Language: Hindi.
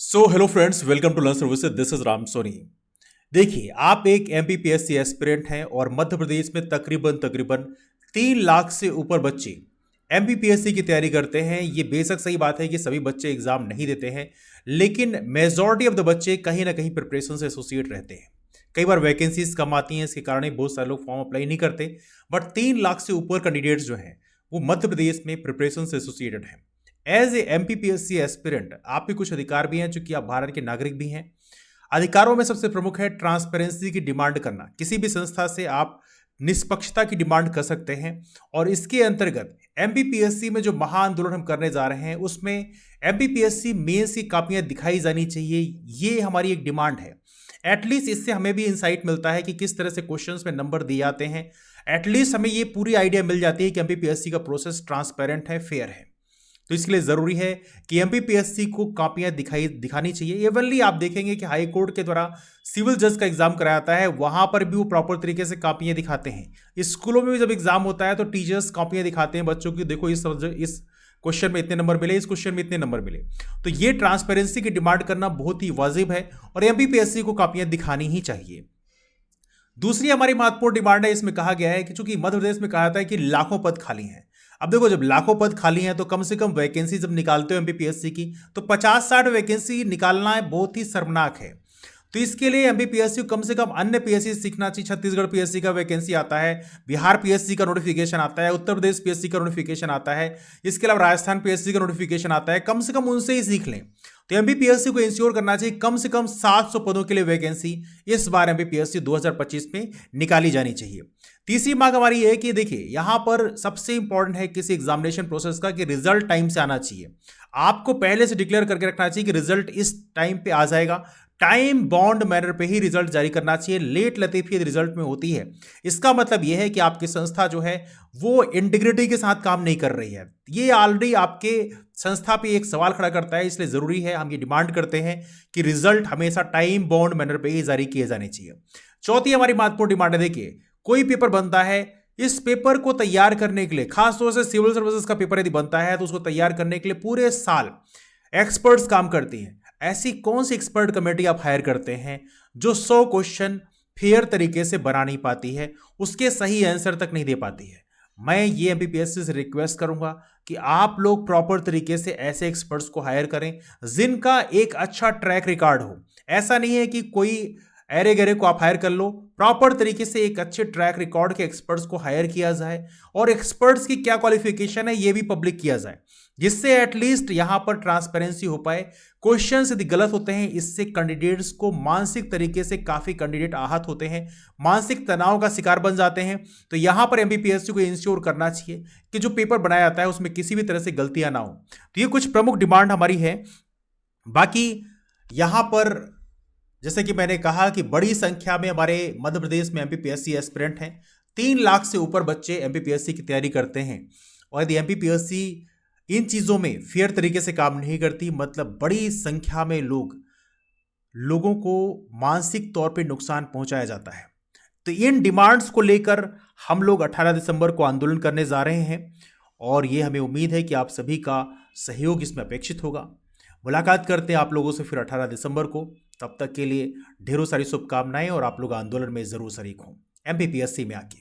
Hello friends, welcome to learn services. This is Ram Soni. देखिए, आप एक एमपीपीएससी एस्पिरेंट हैं और मध्य प्रदेश में तकरीबन 3 लाख से ऊपर बच्चे एमपीपीएससी की तैयारी करते हैं। ये बेशक सही बात है कि सभी बच्चे एग्जाम नहीं देते हैं, लेकिन मेजॉरिटी ऑफ द बच्चे कहीं ना कहीं प्रिपरेशन से एसोसिएट रहते हैं। कई बार वैकेंसीज कम आती हैं, इसके कारण ही बहुत सारे लोग फॉर्म अप्लाई नहीं करते। बट 3 लाख से ऊपर कैंडिडेट्स जो हैं वो मध्य प्रदेश में प्रिपरेशन से एसोसिएटेड हैं। एज ए एमपीपीएससी एस्पिरेंट आपके कुछ अधिकार भी हैं, चूंकि आप भारत के नागरिक भी हैं। अधिकारों में सबसे प्रमुख है ट्रांसपेरेंसी की डिमांड करना। किसी भी संस्था से आप निष्पक्षता की डिमांड कर सकते हैं, और इसके अंतर्गत एमपीपीएससी में जो महाआंदोलन हम करने जा रहे हैं उसमें एमपीपीएससी मेंस की कापियां दिखाई जानी चाहिए। ये हमारी एक डिमांड है। एटलीस्ट इससे हमें भी इंसाइट मिलता है कि किस तरह से क्वेश्चंस में नंबर दिए जाते हैं। एटलीस्ट हमें ये पूरी आइडिया मिल जाती है कि एमपीपीएससी का प्रोसेस ट्रांसपेरेंट है, फेयर है। तो इसके लिए जरूरी है कि एमपीपीएससी को कापियां दिखानी चाहिए। इवनली आप देखेंगे कि हाई कोर्ट के द्वारा सिविल जज का एग्जाम कराया है, वहां पर भी वो प्रॉपर तरीके से कापियां दिखाते हैं। स्कूलों में भी जब एग्जाम होता है तो टीचर्स कापियां दिखाते हैं बच्चों की, देखो इस क्वेश्चन में इतने नंबर मिले, इस क्वेश्चन में इतने नंबर मिले। तो ये ट्रांसपेरेंसी की डिमांड करना बहुत ही वाजिब है और एमपीपीएससी को कापियां दिखानी ही चाहिए। दूसरी हमारी महत्वपूर्ण डिमांड है, इसमें कहा गया है कि चूंकि मध्य प्रदेश में कहा जाता है कि लाखों पद खाली हैं। अब देखो, जब लाखों पद खाली हैं तो कम से कम वैकेंसी जब निकालते हो एमपीपीएससी की, तो 50-60 वैकेंसी निकालना है बहुत ही शर्मनाक है। तो इसके लिए एमपीपीएससी को कम से कम अन्य पीएससी सीखना चाहिए। छत्तीसगढ़ पीएससी का वैकेंसी आता है, बिहार पीएससी का नोटिफिकेशन आता है, उत्तर प्रदेश पीएससी का नोटिफिकेशन आता है, इसके अलावा राजस्थान पीएससी का नोटिफिकेशन आता है। कम से कम उनसे ही सीख लें। तो एमपीपीएससी को इंश्योर करना चाहिए कम से कम 700 पदों के लिए वैकेंसी इस बार एमपीपीएससी 2025 में निकाली जानी चाहिए। तीसरी मांग हमारी है कि देखिए, यहां पर सबसे इंपॉर्टेंट है किसी एग्जामिनेशन प्रोसेस का कि रिजल्ट टाइम से आना चाहिए। आपको पहले से डिक्लेयर करके रखना चाहिए कि रिजल्ट इस टाइम पे आ जाएगा। टाइम बॉन्ड मैनर पे ही रिजल्ट जारी करना चाहिए। लेट लतीफी यदि रिजल्ट में होती है, इसका मतलब यह है कि आपकी संस्था जो है वो इंटीग्रिटी के साथ काम नहीं कर रही है। ये ऑलरेडी आपके संस्था पे एक सवाल खड़ा करता है। इसलिए जरूरी है, हम ये डिमांड करते हैं कि रिजल्ट हमेशा टाइम बॉन्ड मैनर पे ही जारी किए जाने चाहिए। चौथी हमारी महत्वपूर्ण डिमांड है, देखिए कोई पेपर बनता है, इस पेपर को तैयार करने के लिए, खासतौर से सिविल सर्विसेज का पेपर यदि बनता है तो उसको तैयार करने के लिए पूरे साल एक्सपर्ट्स काम करती हैं। ऐसी कौन सी एक्सपर्ट कमेटी आप हायर करते हैं जो 100 क्वेश्चन फेयर तरीके से बना नहीं पाती है, उसके सही आंसर तक नहीं दे पाती है? मैं ये एमपीपीएससी से रिक्वेस्ट करूंगा कि आप लोग प्रॉपर तरीके से ऐसे एक्सपर्ट्स को हायर करें जिनका एक अच्छा ट्रैक रिकॉर्ड हो। ऐसा नहीं है कि कोई अरे गरे को आप हायर कर लो। प्रॉपर तरीके से एक अच्छे ट्रैक रिकॉर्ड के एक्सपर्ट्स को हायर किया जाए, और एक्सपर्ट्स की क्या क्वालिफिकेशन है ये भी पब्लिक किया जाए, जिससे एटलीस्ट यहां पर ट्रांसपेरेंसी हो पाए। क्वेश्चंस यदि गलत होते हैं, इससे कैंडिडेट्स को मानसिक तरीके से काफी कैंडिडेट आहत होते हैं, मानसिक तनाव का शिकार बन जाते हैं। तो यहां पर एमपीपीएससी को इंश्योर करना चाहिए कि जो पेपर बनाया जाता है उसमें किसी भी तरह से गलतियां ना हो। तो ये कुछ प्रमुख डिमांड हमारी है। बाकी यहां पर जैसे कि मैंने कहा कि बड़ी संख्या में हमारे मध्य प्रदेश में एमपीपीएससी एस्पिरेंट हैं। 3 लाख से ऊपर बच्चे एमपीपीएससी की तैयारी करते हैं, और यदि एमपीपीएससी इन चीजों में फेयर तरीके से काम नहीं करती, मतलब बड़ी संख्या में लोगों को मानसिक तौर पे नुकसान पहुंचाया जाता है। तो इन डिमांड्स को लेकर हम लोग 18 दिसंबर को आंदोलन करने जा रहे हैं, और ये हमें उम्मीद है कि आप सभी का सहयोग इसमें अपेक्षित होगा। मुलाकात करते हैं आप लोगों से फिर 18 दिसंबर को। तब तक के लिए ढेरों सारी शुभकामनाएं, और आप लोग आंदोलन में जरूर शरीक हों एमपीपीएससी में आके।